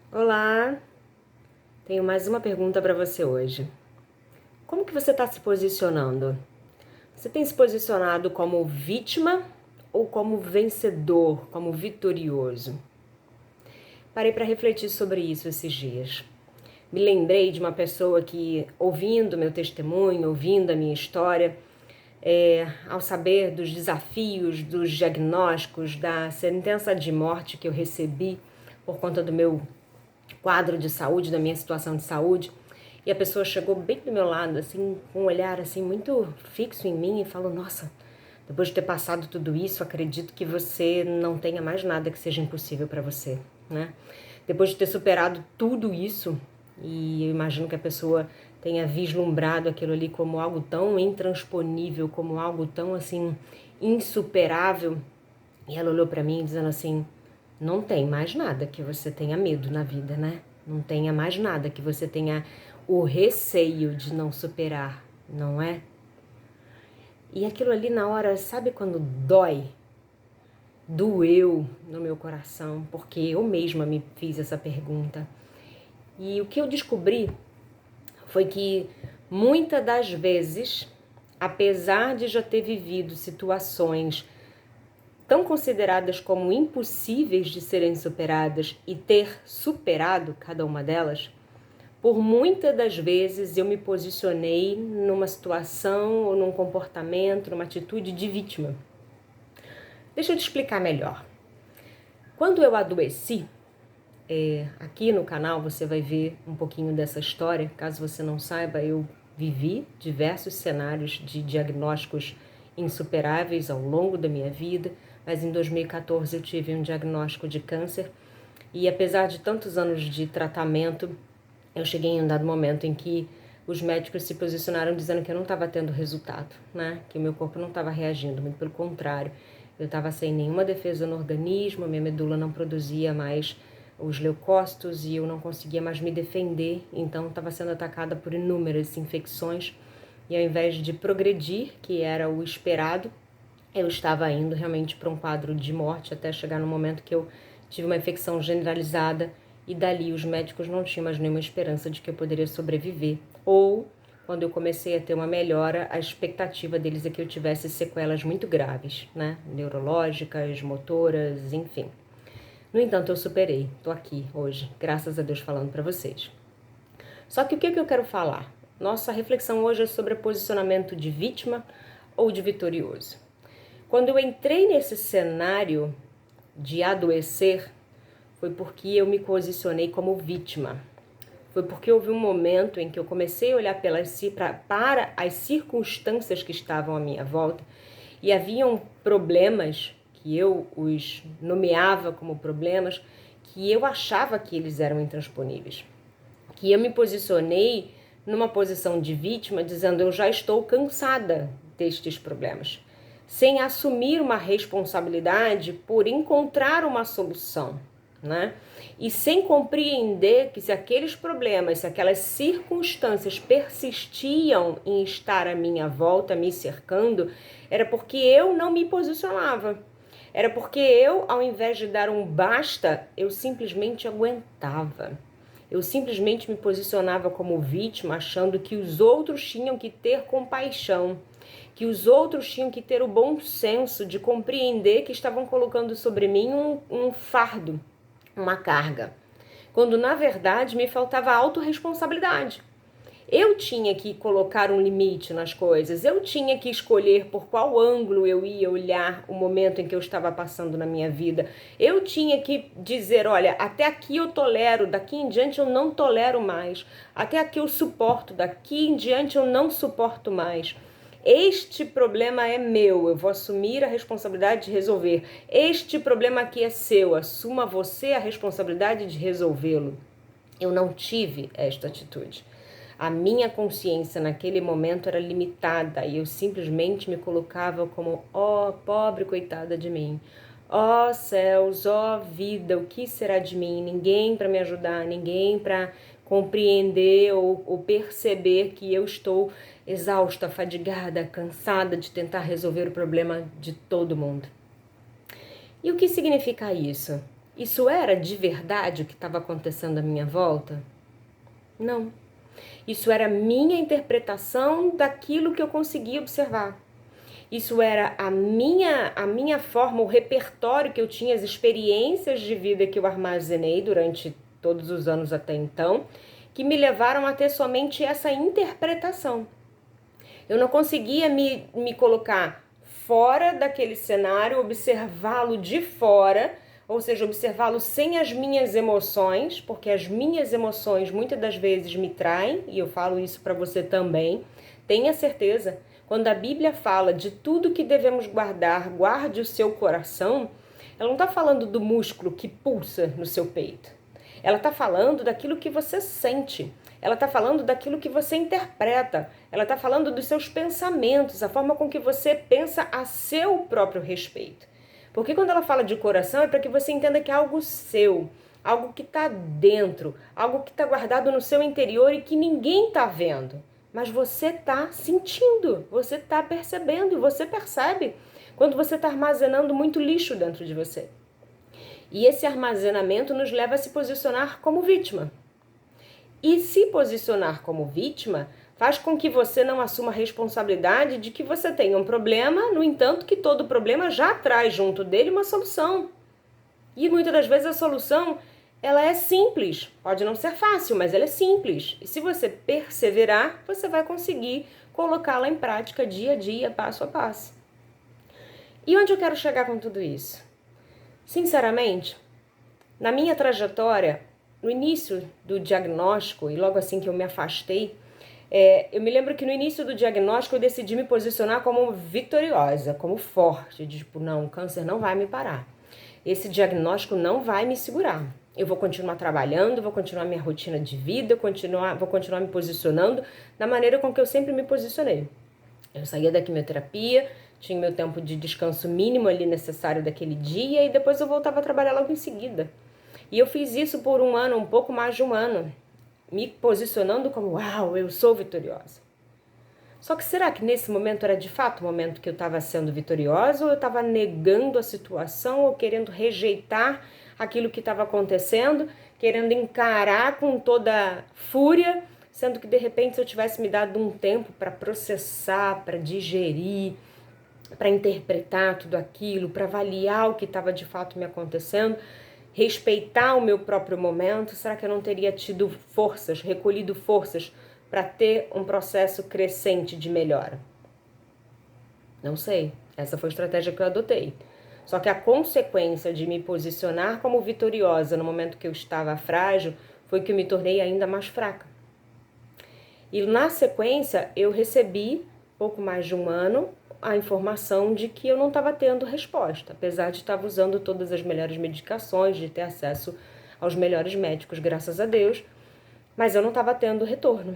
Olá, tenho mais uma pergunta para você hoje. Como que você está se posicionando? Você tem se posicionado como vítima ou como vencedor, como vitorioso? Parei para refletir sobre isso esses dias. Me lembrei de uma pessoa que, ouvindo meu testemunho, ouvindo a minha história, ao saber dos desafios, dos diagnósticos, da sentença de morte que eu recebi por conta do meu quadro de saúde, da minha situação de saúde, e a pessoa chegou bem do meu lado, assim, com um olhar assim muito fixo em mim e falou: "Nossa, depois de ter passado tudo isso, acredito que você não tenha mais nada que seja impossível para você, né? Depois de ter superado tudo isso, e eu imagino que a pessoa tenha vislumbrado aquilo ali como algo tão intransponível, como algo tão assim insuperável, e ela olhou para mim dizendo assim: não tem mais nada que você tenha medo na vida, né? Não tenha mais nada que você tenha o receio de não superar, não é? E aquilo ali na hora, sabe quando dói? Doeu no meu coração, porque eu mesma me fiz essa pergunta. E o que eu descobri foi que muitas das vezes, apesar de já ter vivido situações tão consideradas como impossíveis de serem superadas e ter superado cada uma delas, por muitas das vezes eu me posicionei numa situação ou num comportamento, numa atitude de vítima. Deixa eu te explicar melhor. Quando eu adoeci, aqui no canal você vai ver um pouquinho dessa história. Caso você não saiba, eu vivi diversos cenários de diagnósticos insuperáveis ao longo da minha vida, mas em 2014 eu tive um diagnóstico de câncer e apesar de tantos anos de tratamento, eu cheguei em um dado momento em que os médicos se posicionaram dizendo que eu não estava tendo resultado, né? Que o meu corpo não estava reagindo, muito pelo contrário. Eu estava sem nenhuma defesa no organismo, minha medula não produzia mais os leucócitos e eu não conseguia mais me defender, então estava sendo atacada por inúmeras infecções e ao invés de progredir, que era o esperado, eu estava indo realmente para um quadro de morte até chegar no momento que eu tive uma infecção generalizada e dali os médicos não tinham mais nenhuma esperança de que eu poderia sobreviver. Ou, quando eu comecei a ter uma melhora, a expectativa deles é que eu tivesse sequelas muito graves, né? Neurológicas, motoras, enfim. No entanto, eu superei. Tô aqui hoje, graças a Deus, falando para vocês. Só que o que eu quero falar? Nossa reflexão hoje é sobre posicionamento de vítima ou de vitorioso. Quando eu entrei nesse cenário de adoecer, foi porque eu me posicionei como vítima. Foi porque houve um momento em que eu comecei a olhar para as circunstâncias que estavam à minha volta e haviam problemas que eu os nomeava como problemas que eu achava que eles eram intransponíveis. Que eu me posicionei numa posição de vítima, dizendo eu já estou cansada destes problemas, sem assumir uma responsabilidade por encontrar uma solução, né? E sem compreender que se aqueles problemas, se aquelas circunstâncias persistiam em estar à minha volta, me cercando, era porque eu não me posicionava. Era porque eu, ao invés de dar um basta, eu simplesmente aguentava. Eu simplesmente me posicionava como vítima, achando que os outros tinham que ter compaixão, que os outros tinham que ter o bom senso de compreender que estavam colocando sobre mim um fardo, uma carga, quando na verdade me faltava autorresponsabilidade. Eu tinha que colocar um limite nas coisas, eu tinha que escolher por qual ângulo eu ia olhar o momento em que eu estava passando na minha vida. Eu tinha que dizer, olha, até aqui eu tolero, daqui em diante eu não tolero mais. Até aqui eu suporto, daqui em diante eu não suporto mais. Este problema é meu, eu vou assumir a responsabilidade de resolver. Este problema aqui é seu, assuma você a responsabilidade de resolvê-lo. Eu não tive esta atitude. A minha consciência naquele momento era limitada e eu simplesmente me colocava como, ó, pobre coitada de mim. Ó céus, ó vida, o que será de mim? Ninguém para me ajudar, ninguém para compreender ou perceber que eu estou exausta, fadigada, cansada de tentar resolver o problema de todo mundo. E o que significa isso? Isso era de verdade o que estava acontecendo à minha volta? Não. Isso era a minha interpretação daquilo que eu conseguia observar. Isso era a minha forma, o repertório que eu tinha, as experiências de vida que eu armazenei durante todos os anos até então, que me levaram a ter somente essa interpretação. Eu não conseguia me colocar fora daquele cenário, observá-lo de fora, ou seja, observá-lo sem as minhas emoções, porque as minhas emoções muitas das vezes me traem, e eu falo isso para você também. Tenha certeza, quando a Bíblia fala de tudo que devemos guardar, guarde o seu coração, ela não está falando do músculo que pulsa no seu peito. Ela está falando daquilo que você sente. Ela está falando daquilo que você interpreta. Ela está falando dos seus pensamentos, a forma com que você pensa a seu próprio respeito. Porque quando ela fala de coração é para que você entenda que é algo seu, algo que está dentro, algo que está guardado no seu interior e que ninguém está vendo. Mas você está sentindo, você está percebendo, você percebe quando você está armazenando muito lixo dentro de você. E esse armazenamento nos leva a se posicionar como vítima. E se posicionar como vítima faz com que você não assuma a responsabilidade de que você tenha um problema, no entanto que todo problema já traz junto dele uma solução. E muitas das vezes a solução, ela é simples, pode não ser fácil, mas ela é simples. E se você perseverar, você vai conseguir colocá-la em prática dia a dia, passo a passo. E onde eu quero chegar com tudo isso? Sinceramente, na minha trajetória, no início do diagnóstico e logo assim que eu me afastei, eu me lembro que no início do diagnóstico eu decidi me posicionar como vitoriosa, como forte, de tipo, não, o câncer não vai me parar. Esse diagnóstico não vai me segurar. Eu vou continuar trabalhando, vou continuar minha rotina de vida, vou continuar me posicionando da maneira com que eu sempre me posicionei. Eu saía da quimioterapia, tinha meu tempo de descanso mínimo ali necessário daquele dia e depois eu voltava a trabalhar logo em seguida. E eu fiz isso por um ano, um pouco mais de um ano, me posicionando como, uau, eu sou vitoriosa. Só que será que nesse momento era de fato o momento que eu estava sendo vitoriosa ou eu estava negando a situação ou querendo rejeitar aquilo que estava acontecendo, querendo encarar com toda fúria, sendo que de repente se eu tivesse me dado um tempo para processar, para digerir, para interpretar tudo aquilo, para avaliar o que estava de fato me acontecendo, respeitar o meu próprio momento, será que eu não teria tido forças, recolhido forças para ter um processo crescente de melhora? Não sei, essa foi a estratégia que eu adotei. Só que a consequência de me posicionar como vitoriosa no momento que eu estava frágil foi que eu me tornei ainda mais fraca. E na sequência eu recebi, pouco mais de um ano, a informação de que eu não estava tendo resposta, apesar de estar usando todas as melhores medicações, de ter acesso aos melhores médicos, graças a Deus, mas eu não estava tendo retorno.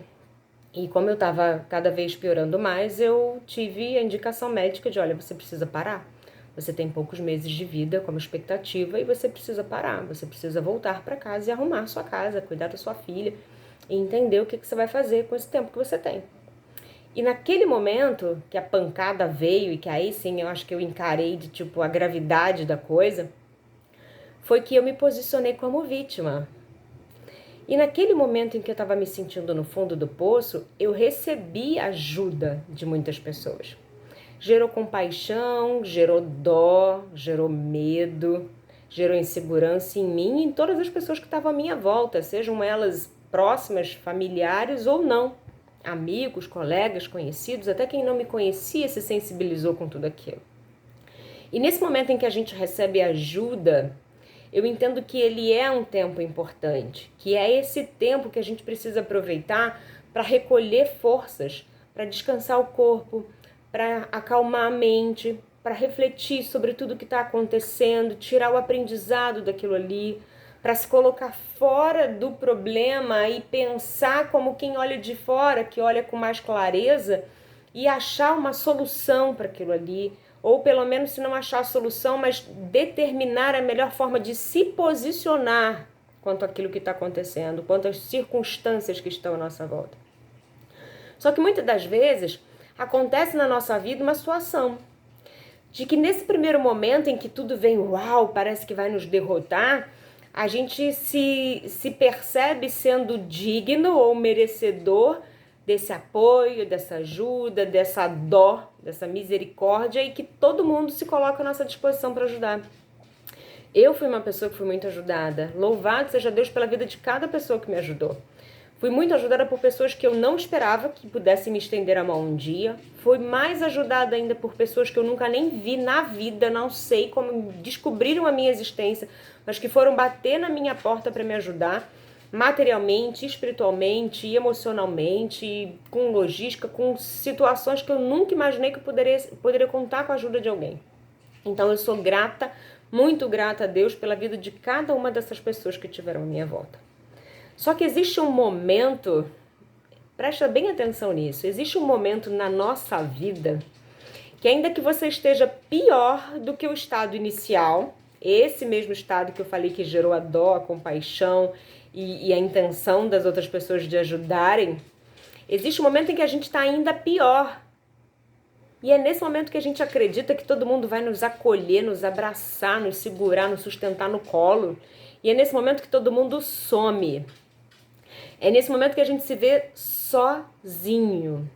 E como eu estava cada vez piorando mais, eu tive a indicação médica de, olha, você precisa parar. Você tem poucos meses de vida como expectativa e você precisa parar. Você precisa voltar para casa e arrumar sua casa, cuidar da sua filha e entender o que você vai fazer com esse tempo que você tem. E naquele momento que a pancada veio e que aí sim eu acho que eu encarei de tipo a gravidade da coisa, foi que eu me posicionei como vítima. E naquele momento em que eu estava me sentindo no fundo do poço, eu recebi ajuda de muitas pessoas. Gerou compaixão, gerou dó, gerou medo, gerou insegurança em mim e em todas as pessoas que estavam à minha volta, sejam elas próximas, familiares ou não. Amigos, colegas, conhecidos, até quem não me conhecia se sensibilizou com tudo aquilo. E nesse momento em que a gente recebe ajuda, eu entendo que ele é um tempo importante, que é esse tempo que a gente precisa aproveitar para recolher forças, para descansar o corpo, para acalmar a mente, para refletir sobre tudo que está acontecendo, tirar o aprendizado daquilo ali, para se colocar fora do problema e pensar como quem olha de fora, que olha com mais clareza e achar uma solução para aquilo ali, ou pelo menos se não achar a solução, mas determinar a melhor forma de se posicionar quanto àquilo que está acontecendo, quanto às circunstâncias que estão à nossa volta. Só que muitas das vezes acontece na nossa vida uma situação de que nesse primeiro momento em que tudo vem, uau, parece que vai nos derrotar, a gente se percebe sendo digno ou merecedor desse apoio, dessa ajuda, dessa dó, dessa misericórdia, e que todo mundo se coloca à nossa disposição para ajudar. Eu fui uma pessoa que fui muito ajudada. Louvado seja Deus pela vida de cada pessoa que me ajudou. Fui muito ajudada por pessoas que eu não esperava que pudessem me estender a mão um dia. Fui mais ajudada ainda por pessoas que eu nunca nem vi na vida, não sei como descobriram a minha existência, mas que foram bater na minha porta para me ajudar, materialmente, espiritualmente, emocionalmente, com logística, com situações que eu nunca imaginei que eu poderia contar com a ajuda de alguém. Então eu sou grata, muito grata a Deus pela vida de cada uma dessas pessoas que tiveram à minha volta. Só que existe um momento, presta bem atenção nisso, existe um momento na nossa vida que ainda que você esteja pior do que o estado inicial, esse mesmo estado que eu falei que gerou a dó, a compaixão e a intenção das outras pessoas de ajudarem, existe um momento em que a gente está ainda pior. E é nesse momento que a gente acredita que todo mundo vai nos acolher, nos abraçar, nos segurar, nos sustentar no colo. E é nesse momento que todo mundo some. É nesse momento que a gente se vê sozinho.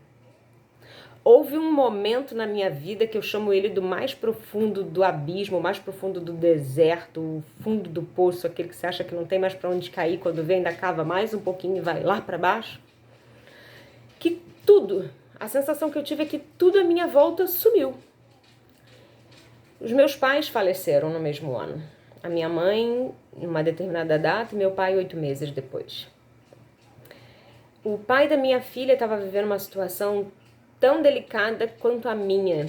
Houve um momento na minha vida que eu chamo ele do mais profundo do abismo, o mais profundo do deserto, o fundo do poço, aquele que você acha que não tem mais para onde cair, quando vem ainda cava mais um pouquinho e vai lá para baixo. Que tudo, a sensação que eu tive é que tudo à minha volta sumiu. Os meus pais faleceram no mesmo ano. A minha mãe, em uma determinada data, e meu pai 8 meses depois. O pai da minha filha estava vivendo uma situação tão delicada quanto a minha,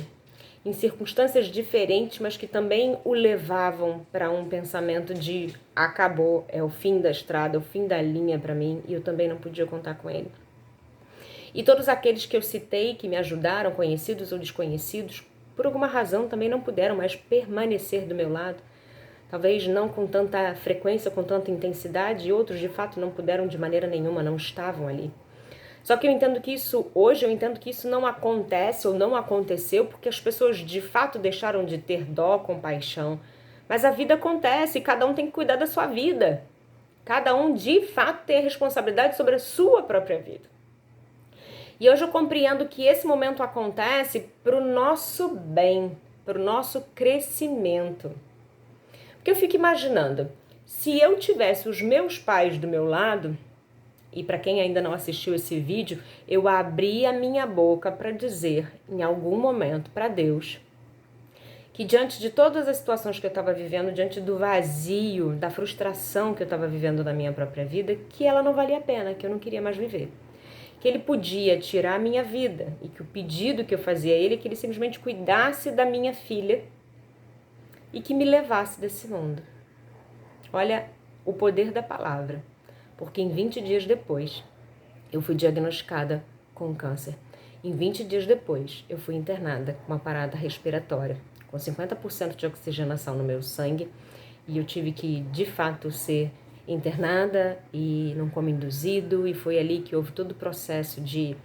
em circunstâncias diferentes, mas que também o levavam para um pensamento de acabou, é o fim da estrada, é o fim da linha para mim, e eu também não podia contar com ele. E todos aqueles que eu citei, que me ajudaram, conhecidos ou desconhecidos, por alguma razão também não puderam mais permanecer do meu lado. Talvez não com tanta frequência, com tanta intensidade, e outros de fato não puderam de maneira nenhuma, não estavam ali. Só que eu entendo que isso não acontece ou não aconteceu porque as pessoas de fato deixaram de ter dó, compaixão. Mas a vida acontece e cada um tem que cuidar da sua vida. Cada um de fato tem a responsabilidade sobre a sua própria vida. E hoje eu compreendo que esse momento acontece para o nosso bem, para o nosso crescimento. Porque eu fico imaginando, se eu tivesse os meus pais do meu lado, e para quem ainda não assistiu esse vídeo, eu abri a minha boca para dizer, em algum momento, para Deus, que diante de todas as situações que eu estava vivendo, diante do vazio, da frustração que eu estava vivendo na minha própria vida, que ela não valia a pena, que eu não queria mais viver. Que ele podia tirar a minha vida e que o pedido que eu fazia a ele é que ele simplesmente cuidasse da minha filha e que me levasse desse mundo. Olha o poder da palavra, porque em 20 dias depois eu fui diagnosticada com câncer. Em 20 dias depois eu fui internada com uma parada respiratória, com 50% de oxigenação no meu sangue, e eu tive que de fato ser internada e num coma induzido, e foi ali que houve todo o processo de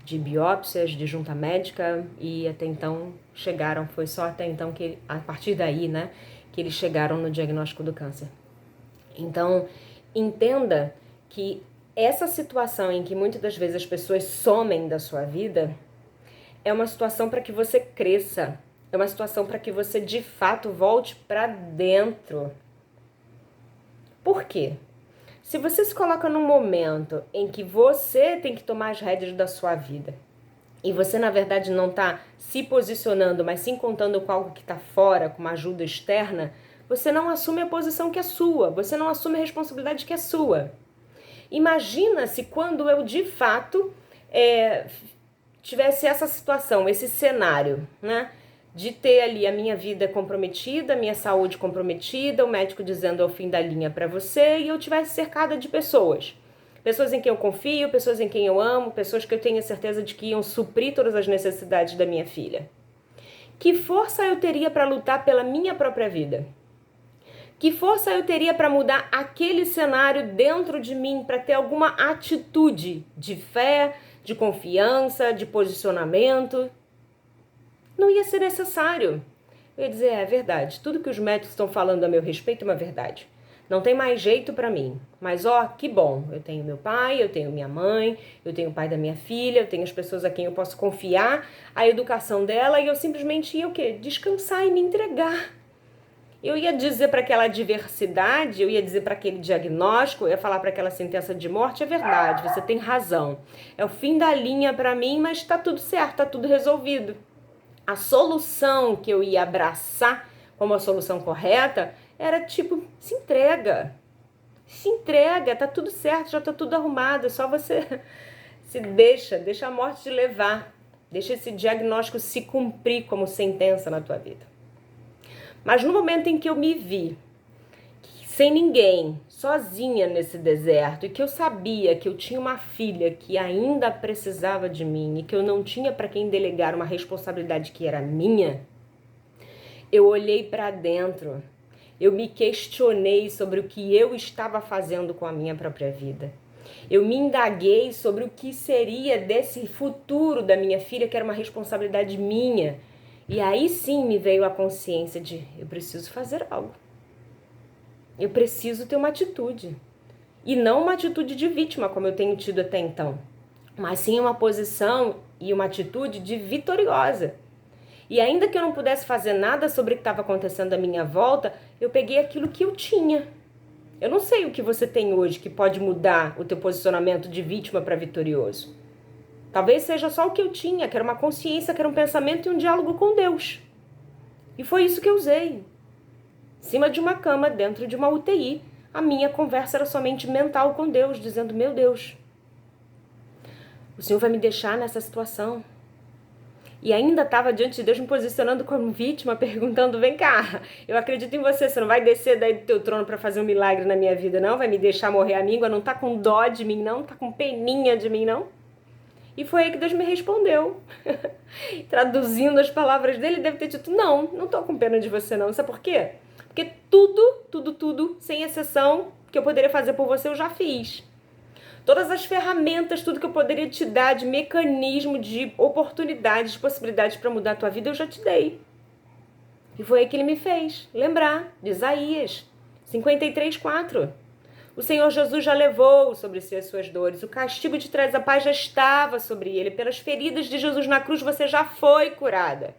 biópsias, de junta médica, e até então foi só até então que, a partir daí, né, que eles chegaram no diagnóstico do câncer. Então, entenda que essa situação em que muitas das vezes as pessoas somem da sua vida é uma situação para que você cresça, é uma situação para que você de fato volte para dentro. Por quê? Se você se coloca num momento em que você tem que tomar as rédeas da sua vida e você, na verdade, não está se posicionando, mas sim contando com algo que está fora, com uma ajuda externa, você não assume a posição que é sua, você não assume a responsabilidade que é sua. Imagina se quando eu, de fato, tivesse essa situação, esse cenário, né? De ter ali a minha vida comprometida, a minha saúde comprometida, o médico dizendo ao fim da linha para você, e eu tivesse cercada de pessoas. Pessoas em quem eu confio, pessoas em quem eu amo, pessoas que eu tenho certeza de que iam suprir todas as necessidades da minha filha. Que força eu teria para lutar pela minha própria vida? Que força eu teria para mudar aquele cenário dentro de mim, para ter alguma atitude de fé, de confiança, de posicionamento? Não ia ser necessário. Eu ia dizer, é verdade, tudo que os médicos estão falando a meu respeito é uma verdade. Não tem mais jeito pra mim. Mas ó, que bom. Eu tenho meu pai, eu tenho minha mãe, eu tenho o pai da minha filha, eu tenho as pessoas a quem eu posso confiar a educação dela e eu simplesmente ia o quê? Descansar e me entregar. Eu ia dizer para aquela adversidade, eu ia dizer para aquele diagnóstico, eu ia falar para aquela sentença de morte, é verdade, você tem razão. É o fim da linha para mim, mas tá tudo certo, tá tudo resolvido. A solução que eu ia abraçar como a solução correta era tipo, se entrega. Se entrega, tá tudo certo, já tá tudo arrumado, é só você se deixa a morte te levar. Deixa esse diagnóstico se cumprir como sentença na tua vida. Mas no momento em que eu me vi sem ninguém, sozinha nesse deserto, e que eu sabia que eu tinha uma filha que ainda precisava de mim e que eu não tinha para quem delegar uma responsabilidade que era minha, eu olhei para dentro, eu me questionei sobre o que eu estava fazendo com a minha própria vida. Eu me indaguei sobre o que seria desse futuro da minha filha, que era uma responsabilidade minha. E aí sim me veio a consciência de eu preciso fazer algo. Eu preciso ter uma atitude. E não uma atitude de vítima, como eu tenho tido até então. Mas sim uma posição e uma atitude de vitoriosa. E ainda que eu não pudesse fazer nada sobre o que estava acontecendo à minha volta, eu peguei aquilo que eu tinha. Eu não sei o que você tem hoje que pode mudar o teu posicionamento de vítima para vitorioso. Talvez seja só o que eu tinha, que era uma consciência, que era um pensamento e um diálogo com Deus. E foi isso que eu usei. Em cima de uma cama, dentro de uma UTI, a minha conversa era somente mental com Deus, dizendo, meu Deus, o Senhor vai me deixar nessa situação. E ainda estava diante de Deus me posicionando como vítima, perguntando, vem cá, eu acredito em você não vai descer daí do teu trono para fazer um milagre na minha vida, não? Vai me deixar morrer a míngua, não tá com dó de mim, não? Tá com peninha de mim, não? E foi aí que Deus me respondeu. Traduzindo as palavras dele, deve ter dito, não tô com pena de você não. Sabe por quê? Porque tudo, sem exceção, que eu poderia fazer por você, eu já fiz. Todas as ferramentas, tudo que eu poderia te dar de mecanismo, de oportunidades, de possibilidades para mudar a tua vida, eu já te dei. E foi aí que ele me fez lembrar de Isaías 53:4. O Senhor Jesus já levou sobre si as suas dores. O castigo de traz a paz já estava sobre ele. Pelas feridas de Jesus na cruz você já foi curada.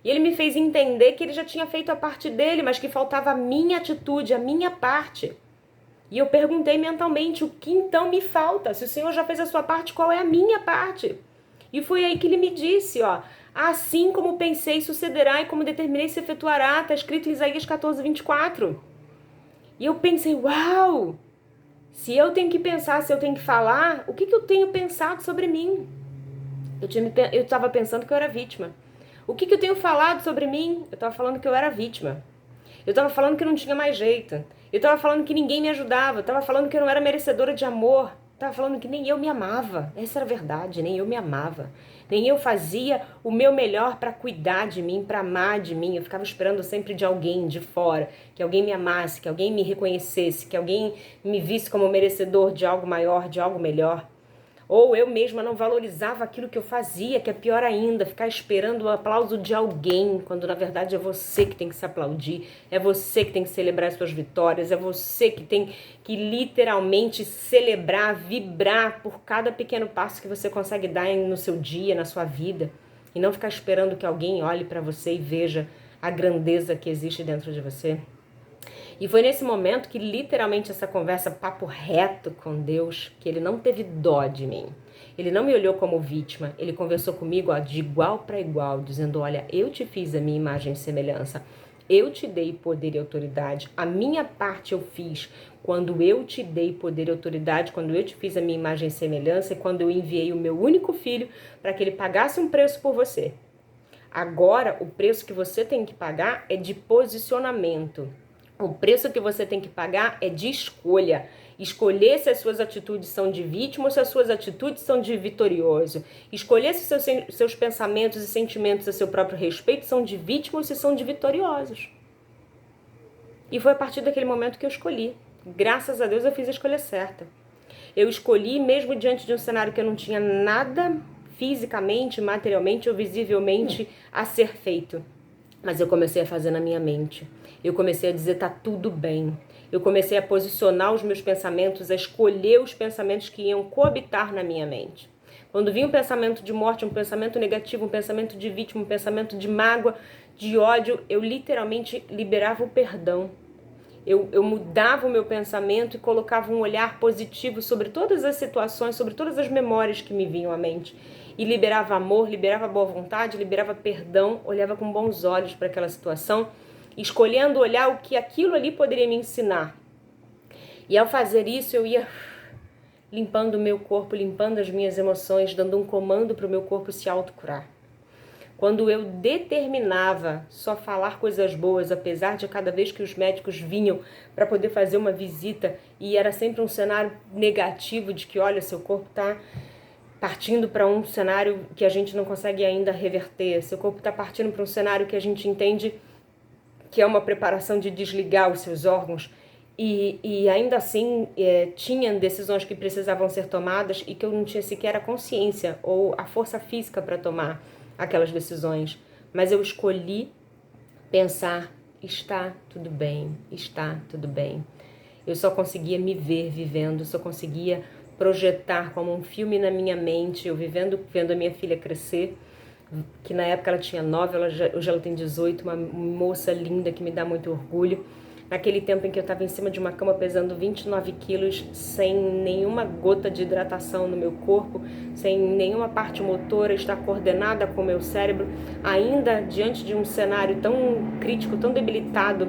E ele me fez entender que ele já tinha feito a parte dele, mas que faltava a minha atitude, a minha parte. E eu perguntei mentalmente, o que então me falta? Se o Senhor já fez a sua parte, qual é a minha parte? E foi aí que ele me disse, assim como pensei sucederá e como determinei se efetuará, está escrito em Isaías 14:24. E eu pensei, uau, se eu tenho que pensar, se eu tenho que falar, o que eu tenho pensado sobre mim? Eu estava pensando que eu era vítima. O que eu tenho falado sobre mim? Eu estava falando que eu era vítima. Eu estava falando que não tinha mais jeito. Eu estava falando que ninguém me ajudava. Eu estava falando que eu não era merecedora de amor. Eu estava falando que nem eu me amava. Essa era a verdade, nem eu me amava. Nem eu fazia o meu melhor para cuidar de mim, para amar de mim. Eu ficava esperando sempre de alguém de fora, que alguém me amasse, que alguém me reconhecesse, que alguém me visse como merecedor de algo maior, de algo melhor. Ou eu mesma não valorizava aquilo que eu fazia, que é pior ainda, ficar esperando o aplauso de alguém, quando na verdade é você que tem que se aplaudir, é você que tem que celebrar as suas vitórias, é você que tem que literalmente celebrar, vibrar por cada pequeno passo que você consegue dar no seu dia, na sua vida, e não ficar esperando que alguém olhe para você e veja a grandeza que existe dentro de você. E foi nesse momento que literalmente essa conversa papo reto com Deus, que ele não teve dó de mim. Ele não me olhou como vítima, ele conversou comigo de igual para igual, dizendo, olha, eu te fiz a minha imagem e semelhança, eu te dei poder e autoridade, a minha parte eu fiz quando eu te dei poder e autoridade, quando eu te fiz a minha imagem e semelhança e quando eu enviei o meu único filho para que ele pagasse um preço por você. Agora, o preço que você tem que pagar é de posicionamento. O preço que você tem que pagar é de escolha. Escolher se as suas atitudes são de vítima ou se as suas atitudes são de vitorioso. Escolher se seus pensamentos e sentimentos a seu próprio respeito são de vítima ou se são de vitoriosos. E foi a partir daquele momento que eu escolhi. Graças a Deus eu fiz a escolha certa. Eu escolhi mesmo diante de um cenário que eu não tinha nada fisicamente, materialmente ou visivelmente a ser feito. Mas eu comecei a fazer na minha mente. Eu comecei a dizer, tá tudo bem. Eu comecei a posicionar os meus pensamentos, a escolher os pensamentos que iam coabitar na minha mente. Quando vinha um pensamento de morte, um pensamento negativo, um pensamento de vítima, um pensamento de mágoa, de ódio, eu literalmente liberava o perdão. Eu mudava o meu pensamento e colocava um olhar positivo sobre todas as situações, sobre todas as memórias que me vinham à mente. E liberava amor, liberava boa vontade, liberava perdão, olhava com bons olhos para aquela situação, escolhendo olhar o que aquilo ali poderia me ensinar. E ao fazer isso, eu ia limpando o meu corpo, limpando as minhas emoções, dando um comando para o meu corpo se autocurar. Quando eu determinava só falar coisas boas, apesar de cada vez que os médicos vinham para poder fazer uma visita e era sempre um cenário negativo de que, olha, seu corpo está partindo para um cenário que a gente não consegue ainda reverter, seu corpo está partindo para um cenário que a gente entende que é uma preparação de desligar os seus órgãos e ainda assim tinha decisões que precisavam ser tomadas e que eu não tinha sequer a consciência ou a força física para tomar aquelas decisões, mas eu escolhi pensar, está tudo bem, está tudo bem. Eu só conseguia me ver vivendo, só conseguia projetar como um filme na minha mente, eu vendo a minha filha crescer, que na época ela tinha 9, hoje ela tem 18, uma moça linda que me dá muito orgulho. Naquele tempo em que eu estava em cima de uma cama pesando 29 quilos, sem nenhuma gota de hidratação no meu corpo, sem nenhuma parte motora estar coordenada com o meu cérebro, ainda diante de um cenário tão crítico, tão debilitado,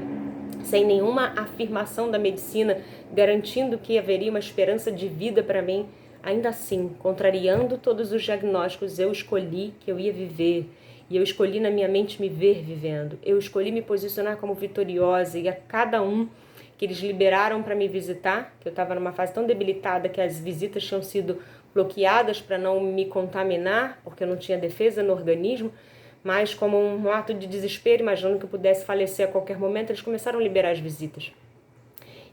sem nenhuma afirmação da medicina garantindo que haveria uma esperança de vida para mim, ainda assim, contrariando todos os diagnósticos, eu escolhi que eu ia viver. E eu escolhi na minha mente me ver vivendo. Eu escolhi me posicionar como vitoriosa e a cada um que eles liberaram para me visitar, que eu estava numa fase tão debilitada que as visitas tinham sido bloqueadas para não me contaminar, porque eu não tinha defesa no organismo, mas como um ato de desespero, imaginando que eu pudesse falecer a qualquer momento, eles começaram a liberar as visitas.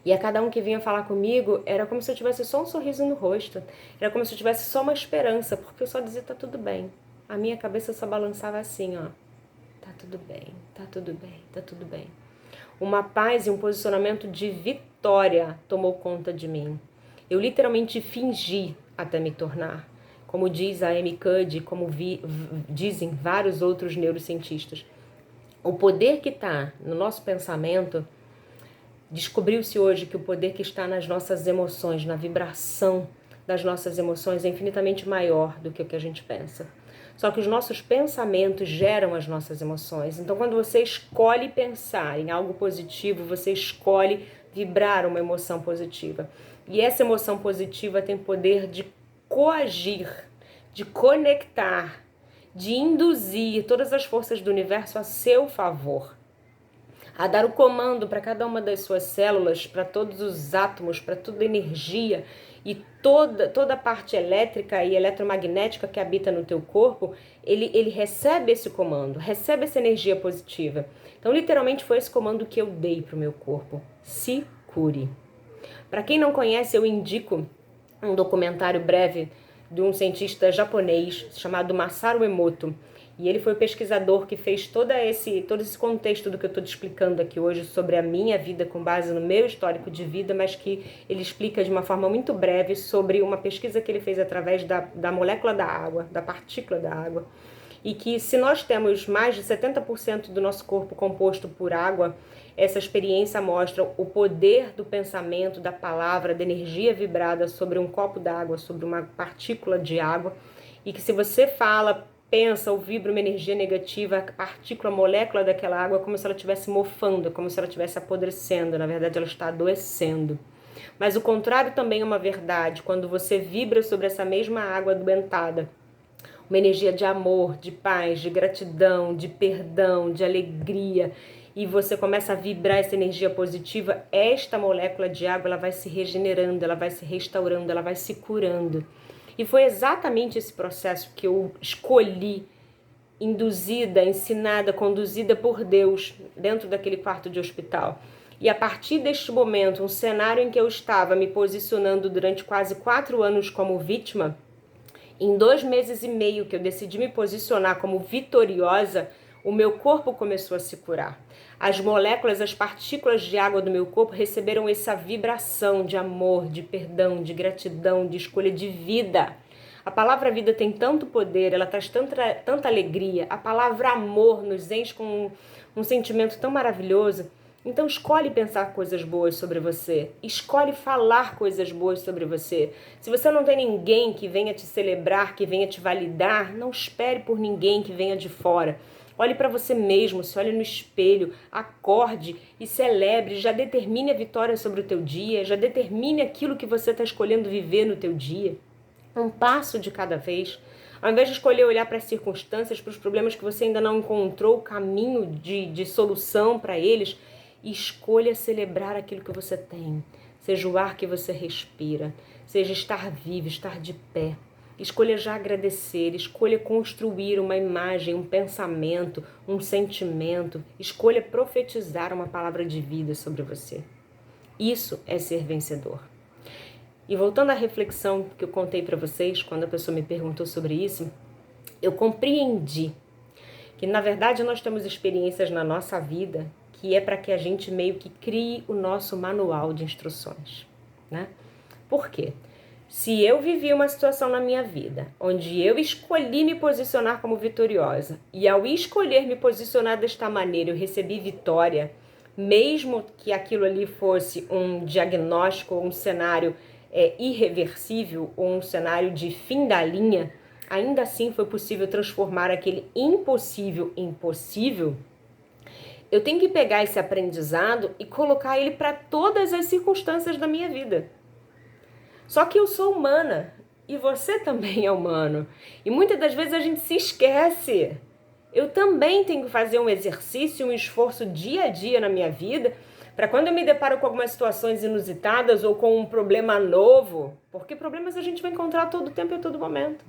E a cada um que vinha falar comigo, era como se eu tivesse só um sorriso no rosto, era como se eu tivesse só uma esperança, porque eu só dizia, tá tudo bem. A minha cabeça só balançava assim, ó. Tá tudo bem, tá tudo bem, tá tudo bem. Uma paz e um posicionamento de vitória tomou conta de mim. Eu literalmente fingi até me tornar. Como diz a Amy Cuddy, como dizem vários outros neurocientistas. O poder que está no nosso pensamento, descobriu-se hoje que o poder que está nas nossas emoções, na vibração das nossas emoções é infinitamente maior do que o que a gente pensa. Só que os nossos pensamentos geram as nossas emoções. Então, quando você escolhe pensar em algo positivo, você escolhe vibrar uma emoção positiva. E essa emoção positiva tem poder de coagir, de conectar, de induzir todas as forças do universo a seu favor. A dar o comando para cada uma das suas células, para todos os átomos, para toda a energia e toda a parte elétrica e eletromagnética que habita no teu corpo, ele recebe esse comando, recebe essa energia positiva. Então, literalmente, foi esse comando que eu dei para o meu corpo. Se cure. Para quem não conhece, eu indico um documentário breve de um cientista japonês chamado Masaru Emoto. E ele foi o pesquisador que fez todo esse contexto do que eu estou te explicando aqui hoje sobre a minha vida com base no meu histórico de vida, mas que ele explica de uma forma muito breve sobre uma pesquisa que ele fez através da molécula da água, da partícula da água. E que se nós temos mais de 70% do nosso corpo composto por água, essa experiência mostra o poder do pensamento, da palavra, da energia vibrada sobre um copo d'água, sobre uma partícula de água, e que se você fala, pensa ou vibra uma energia negativa, a partícula, a molécula daquela água é como se ela estivesse mofando, como se ela estivesse apodrecendo, na verdade ela está adoecendo. Mas o contrário também é uma verdade, quando você vibra sobre essa mesma água adoentada, uma energia de amor, de paz, de gratidão, de perdão, de alegria, e você começa a vibrar essa energia positiva, esta molécula de água ela vai se regenerando, ela vai se restaurando, ela vai se curando. E foi exatamente esse processo que eu escolhi, induzida, ensinada, conduzida por Deus dentro daquele quarto de hospital. E a partir deste momento, um cenário em que eu estava me posicionando durante quase 4 anos como vítima, em 2 meses e meio que eu decidi me posicionar como vitoriosa, O meu corpo começou a se curar. As moléculas, as partículas de água do meu corpo receberam essa vibração de amor, de perdão, de gratidão, de escolha de vida. A palavra vida tem tanto poder, ela traz tanta alegria. A palavra amor nos enche com um sentimento tão maravilhoso. Então escolhe pensar coisas boas sobre você. Escolhe falar coisas boas sobre você. Se você não tem ninguém que venha te celebrar, que venha te validar, não espere por ninguém que venha de fora. Olhe para você mesmo, se olhe no espelho, acorde e celebre, já determine a vitória sobre o teu dia, já determine aquilo que você está escolhendo viver no teu dia. Um passo de cada vez. Ao invés de escolher olhar para as circunstâncias, para os problemas que você ainda não encontrou o caminho de solução para eles, escolha celebrar aquilo que você tem. Seja o ar que você respira, seja estar vivo, estar de pé. Escolha já agradecer, escolha construir uma imagem, um pensamento, um sentimento. Escolha profetizar uma palavra de vida sobre você. Isso é ser vencedor. E voltando à reflexão que eu contei para vocês, quando a pessoa me perguntou sobre isso, eu compreendi que, na verdade, nós temos experiências na nossa vida que é para que a gente meio que crie o nosso manual de instruções, né? Por quê? Se eu vivi uma situação na minha vida onde eu escolhi me posicionar como vitoriosa e ao escolher me posicionar desta maneira eu recebi vitória, mesmo que aquilo ali fosse um diagnóstico ou um cenário irreversível ou um cenário de fim da linha, ainda assim foi possível transformar aquele impossível em possível. Eu tenho que pegar esse aprendizado e colocar ele para todas as circunstâncias da minha vida. Só que eu sou humana e você também é humano. E muitas das vezes a gente se esquece. Eu também tenho que fazer um exercício, um esforço dia a dia na minha vida para quando eu me deparo com algumas situações inusitadas ou com um problema novo, porque problemas a gente vai encontrar todo tempo e a todo momento.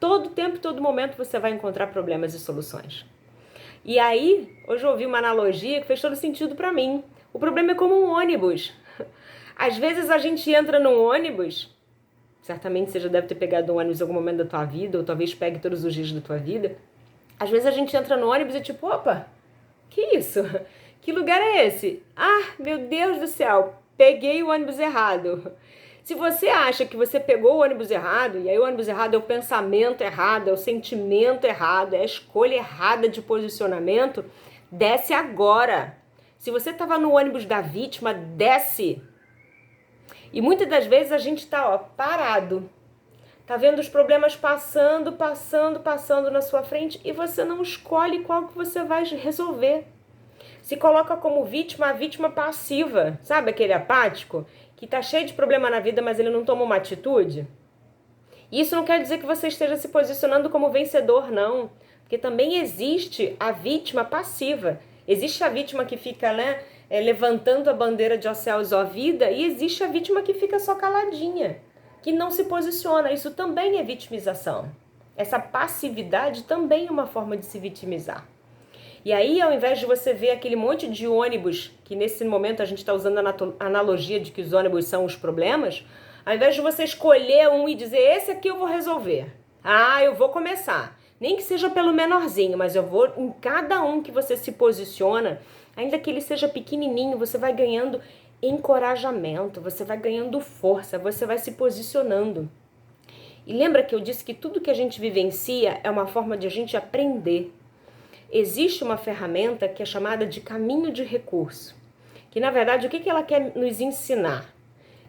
Todo tempo e todo momento você vai encontrar problemas e soluções. E aí, hoje eu ouvi uma analogia que fez todo sentido para mim. O problema é como um ônibus. Às vezes a gente entra num ônibus, certamente você já deve ter pegado um ônibus em algum momento da tua vida, ou talvez pegue todos os dias da tua vida. Às vezes a gente entra no ônibus e tipo, opa, que isso? Que lugar é esse? Ah, meu Deus do céu, peguei o ônibus errado. Se você acha que você pegou o ônibus errado, e aí o ônibus errado é o pensamento errado, é o sentimento errado, é a escolha errada de posicionamento, desce agora. Se você estava no ônibus da vítima, desce. E muitas das vezes a gente está parado. Tá vendo os problemas passando na sua frente e você não escolhe qual que você vai resolver. Se coloca como vítima, a vítima passiva, sabe aquele apático que tá cheio de problema na vida, mas ele não toma uma atitude? Isso não quer dizer que você esteja se posicionando como vencedor, não. Porque também existe a vítima passiva. Existe a vítima que fica, levantando a bandeira de ó céus, ó vida, e existe a vítima que fica só caladinha, que não se posiciona. Isso também é vitimização. Essa passividade também é uma forma de se vitimizar. E aí, ao invés de você ver aquele monte de ônibus, que nesse momento a gente está usando a analogia de que os ônibus são os problemas, ao invés de você escolher um e dizer, esse aqui eu vou resolver. Ah, eu vou começar. Nem que seja pelo menorzinho, mas eu vou em cada um que você se posiciona, ainda que ele seja pequenininho, você vai ganhando encorajamento, você vai ganhando força, você vai se posicionando. E lembra que eu disse que tudo que a gente vivencia é uma forma de a gente aprender. Existe uma ferramenta que é chamada de caminho de recurso, que na verdade o que ela quer nos ensinar?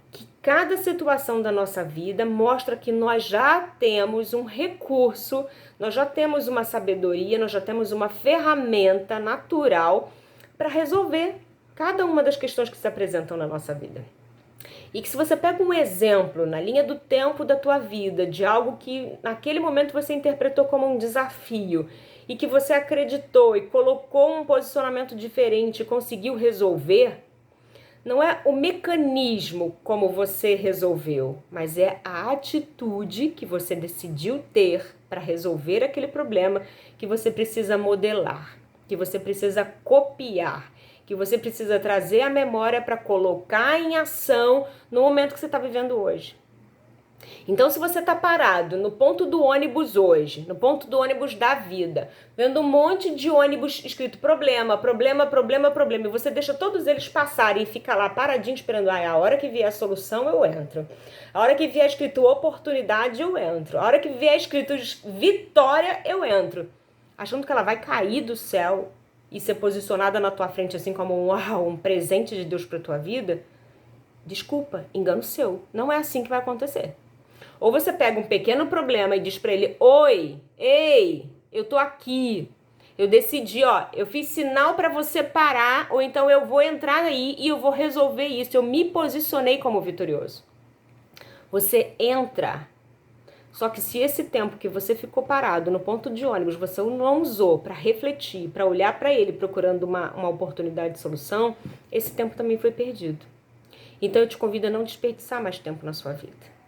Que cada situação da nossa vida mostra que nós já temos um recurso, nós já temos uma sabedoria, nós já temos uma ferramenta natural para resolver cada uma das questões que se apresentam na nossa vida. E que se você pega um exemplo na linha do tempo da tua vida, de algo que naquele momento você interpretou como um desafio, e que você acreditou e colocou um posicionamento diferente e conseguiu resolver, não é o mecanismo como você resolveu, mas é a atitude que você decidiu ter para resolver aquele problema que você precisa modelar, que você precisa copiar, que você precisa trazer à memória para colocar em ação no momento que você está vivendo hoje. Então, se você tá parado no ponto do ônibus hoje, no ponto do ônibus da vida, vendo um monte de ônibus escrito problema, problema, problema, problema, e você deixa todos eles passarem e fica lá paradinho esperando, a hora que vier a solução eu entro. A hora que vier escrito oportunidade eu entro. A hora que vier escrito vitória eu entro. Achando que ela vai cair do céu e ser posicionada na tua frente assim como um presente de Deus pra tua vida, desculpa, engano seu. Não é assim que vai acontecer. Ou você pega um pequeno problema e diz pra ele, oi, ei, eu tô aqui. Eu decidi, eu fiz sinal pra você parar, ou então eu vou entrar aí e eu vou resolver isso. Eu me posicionei como vitorioso. Você entra. Só que se esse tempo que você ficou parado no ponto de ônibus, você não usou para refletir, para olhar para ele procurando uma oportunidade de solução, esse tempo também foi perdido. Então eu te convido a não desperdiçar mais tempo na sua vida.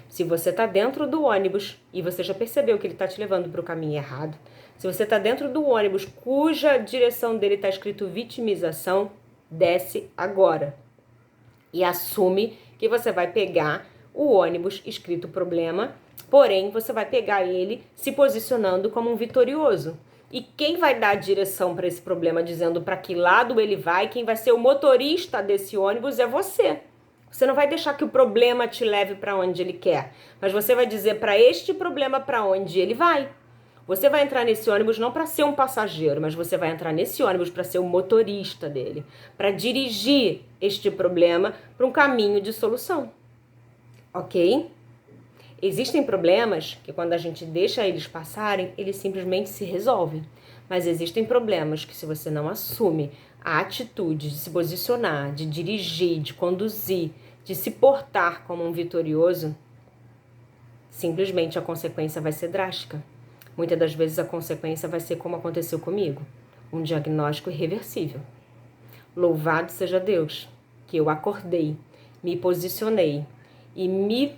Se você está dentro do ônibus e você já percebeu que ele está te levando para o caminho errado, se você está dentro do ônibus cuja direção dele está escrito vitimização, desce agora e assume que você vai pegar o ônibus escrito problema, porém você vai pegar ele se posicionando como um vitorioso. E quem vai dar a direção para esse problema, dizendo para que lado ele vai, quem vai ser o motorista desse ônibus é você. Você não vai deixar que o problema te leve para onde ele quer, mas você vai dizer para este problema para onde ele vai. Você vai entrar nesse ônibus não para ser um passageiro, mas você vai entrar nesse ônibus para ser o motorista dele, para dirigir este problema para um caminho de solução. Ok? Existem problemas que quando a gente deixa eles passarem, eles simplesmente se resolvem. Mas existem problemas que se você não assume a atitude de se posicionar, de dirigir, de conduzir, de se portar como um vitorioso, simplesmente a consequência vai ser drástica. Muitas das vezes a consequência vai ser como aconteceu comigo, um diagnóstico irreversível. Louvado seja Deus, que eu acordei, me posicionei e me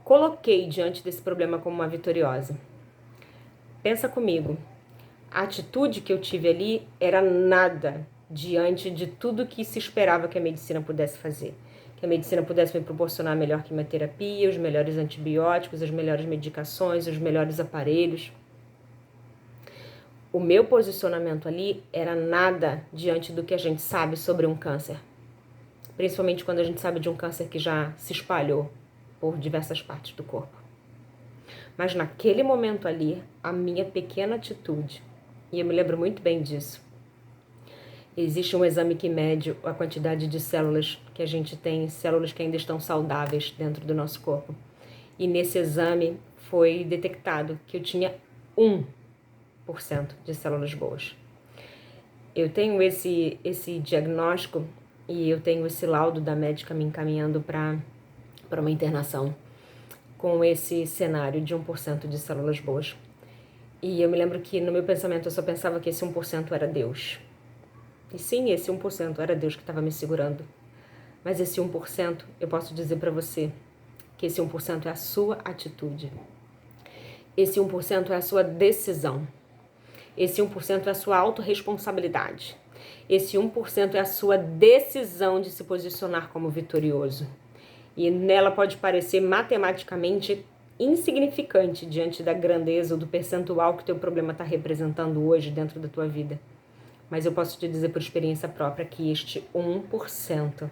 coloquei diante desse problema como uma vitoriosa. Pensa comigo, a atitude que eu tive ali era nada diante de tudo que se esperava que a medicina pudesse fazer. Que a medicina pudesse me proporcionar a melhor quimioterapia, os melhores antibióticos, as melhores medicações, os melhores aparelhos. O meu posicionamento ali era nada diante do que a gente sabe sobre um câncer. Principalmente quando a gente sabe de um câncer que já se espalhou por diversas partes do corpo. Mas naquele momento ali, a minha pequena atitude, e eu me lembro muito bem disso, existe um exame que mede a quantidade de células que a gente tem, células que ainda estão saudáveis dentro do nosso corpo. E nesse exame foi detectado que eu tinha 1% de células boas. Eu tenho esse diagnóstico e eu tenho esse laudo da médica me encaminhando para uma internação com esse cenário de 1% de células boas. E eu me lembro que no meu pensamento eu só pensava que esse 1% era Deus. E sim, esse 1% era Deus que estava me segurando. Mas esse 1%, eu posso dizer para você que esse 1% é a sua atitude. Esse 1% é a sua decisão. Esse 1% é a sua autorresponsabilidade. Esse 1% é a sua decisão de se posicionar como vitorioso. E nela pode parecer matematicamente insignificante diante da grandeza ou do percentual que teu problema está representando hoje dentro da tua vida. Mas eu posso te dizer por experiência própria que este 1%,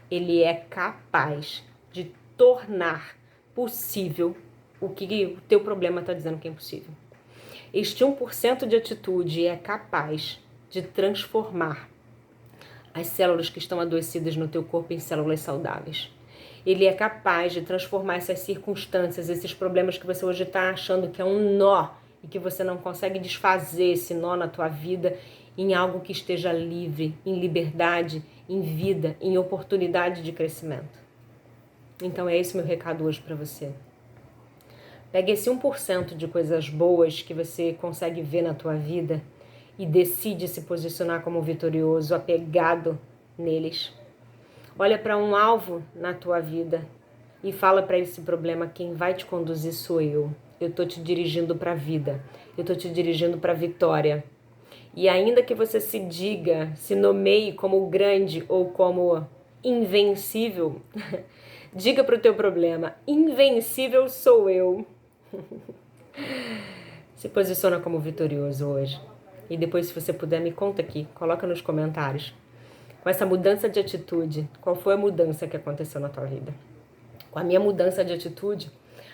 ele é capaz de tornar possível o que o teu problema está dizendo que é impossível. Este 1% de atitude é capaz de transformar as células que estão adoecidas no teu corpo em células saudáveis. Ele é capaz de transformar essas circunstâncias, esses problemas que você hoje está achando que é um nó e que você não consegue desfazer esse nó na tua vida em algo que esteja livre, em liberdade, em vida, em oportunidade de crescimento. Então é esse meu recado hoje para você. Pega esse 1% de coisas boas que você consegue ver na tua vida e decide se posicionar como vitorioso, apegado neles. Olha para um alvo na tua vida e fala para esse problema, quem vai te conduzir sou eu. Eu estou te dirigindo para a vida, eu estou te dirigindo para a vitória. E ainda que você se diga, se nomeie como grande ou como invencível, Diga pro teu problema, invencível sou eu. Se posiciona como vitorioso hoje. E depois, se você puder, me conta aqui, coloca nos comentários. Com essa mudança de atitude, qual foi a mudança que aconteceu na tua vida? Com a minha mudança de atitude,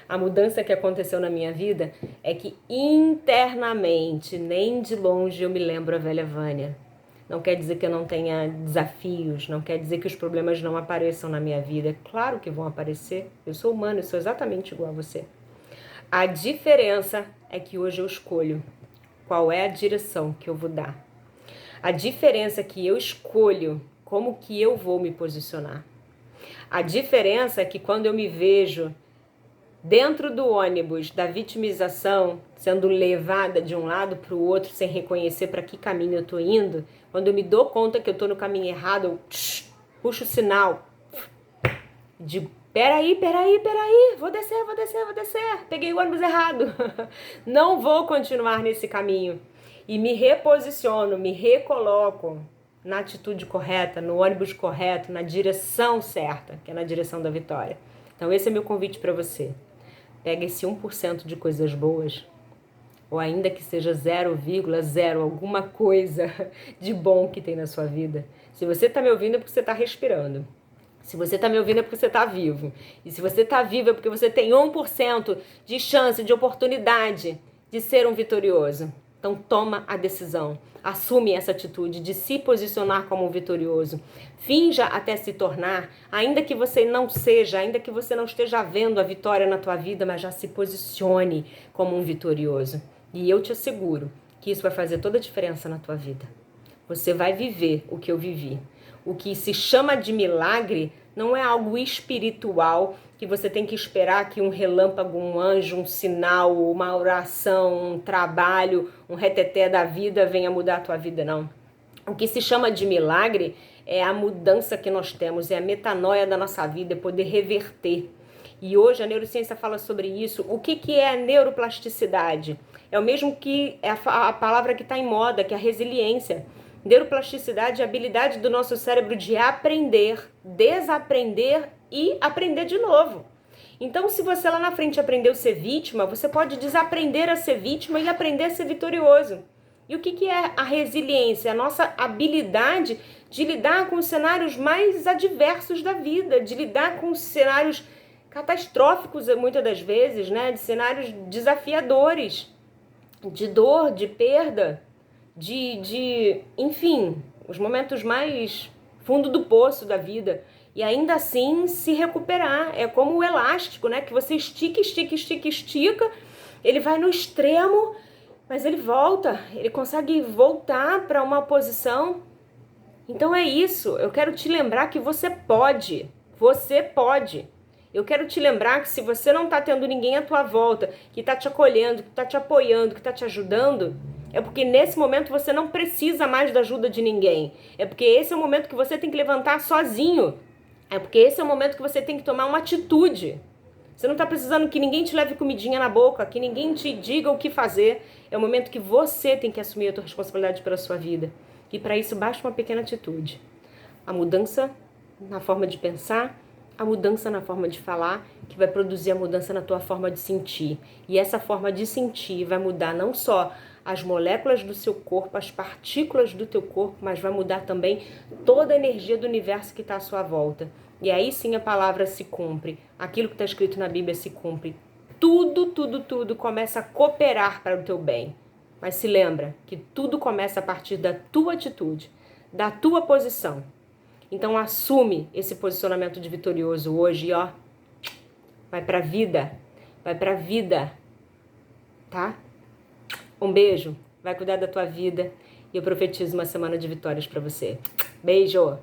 a mudança que aconteceu na minha vida é que internamente, nem de longe eu me lembro a velha Vânia. Não quer dizer que eu não tenha desafios, não quer dizer que os problemas não apareçam na minha vida. Claro que vão aparecer, eu sou humana, eu sou exatamente igual a você. A diferença é que hoje eu escolho qual é a direção que eu vou dar. A diferença é que eu escolho como que eu vou me posicionar. A diferença é que quando eu me vejo dentro do ônibus da vitimização, sendo levada de um lado para o outro sem reconhecer para que caminho eu estou indo, quando eu me dou conta que eu estou no caminho errado, eu puxo o sinal, digo, peraí, vou descer, peguei o ônibus errado, não vou continuar nesse caminho. E me reposiciono, me recoloco na atitude correta, no ônibus correto, na direção certa, que é na direção da vitória. Então esse é meu convite para você. Pega esse 1% de coisas boas, ou ainda que seja 0,0 alguma coisa de bom que tem na sua vida. Se você está me ouvindo é porque você está respirando. Se você está me ouvindo é porque você está vivo. E se você está vivo é porque você tem 1% de chance, de oportunidade de ser um vitorioso. Então toma a decisão, assume essa atitude de se posicionar como um vitorioso. Finja até se tornar, ainda que você não seja, ainda que você não esteja vendo a vitória na tua vida, mas já se posicione como um vitorioso. E eu te asseguro que isso vai fazer toda a diferença na tua vida. Você vai viver o que eu vivi. O que se chama de milagre não é algo espiritual que você tem que esperar que um relâmpago, um anjo, um sinal, uma oração, um trabalho, um reteté da vida venha mudar a tua vida, não. O que se chama de milagre é a mudança que nós temos, é a metanoia da nossa vida, é poder reverter. E hoje a neurociência fala sobre isso. O que é a neuroplasticidade? É o mesmo que é a palavra que está em moda, que é a resiliência. Neuroplasticidade é a habilidade do nosso cérebro de aprender, desaprender e aprender de novo. Então, se você lá na frente aprendeu a ser vítima, você pode desaprender a ser vítima e aprender a ser vitorioso. E o que é a resiliência? A nossa habilidade de lidar com os cenários mais adversos da vida, de lidar com os cenários catastróficos muitas das vezes, né? De cenários desafiadores, de dor, de perda, enfim, os momentos mais fundo do poço da vida. E ainda assim se recuperar. É como o elástico, né? Que você estica, ele vai no extremo, mas ele volta, ele consegue voltar para uma posição. Então é isso, eu quero te lembrar que você pode. Eu quero te lembrar que se você não está tendo ninguém à tua volta que está te acolhendo, que está te apoiando, que está te ajudando, é porque nesse momento você não precisa mais da ajuda de ninguém. É porque esse é o momento que você tem que levantar sozinho. É porque esse é o momento que você tem que tomar uma atitude. Você não está precisando que ninguém te leve comidinha na boca, que ninguém te diga o que fazer. É o momento que você tem que assumir a tua responsabilidade pela sua vida. E para isso basta uma pequena atitude. A mudança na forma de pensar, a mudança na forma de falar, que vai produzir a mudança na tua forma de sentir. E essa forma de sentir vai mudar não só as moléculas do seu corpo, as partículas do teu corpo, mas vai mudar também toda a energia do universo que está à sua volta. E aí sim a palavra se cumpre, aquilo que está escrito na Bíblia se cumpre. Tudo começa a cooperar para o teu bem. Mas se lembra que tudo começa a partir da tua atitude, da tua posição. Então assume esse posicionamento de vitorioso hoje e ó, vai pra vida, tá? Um beijo, vai cuidar da tua vida e eu profetizo uma semana de vitórias pra você. Beijo!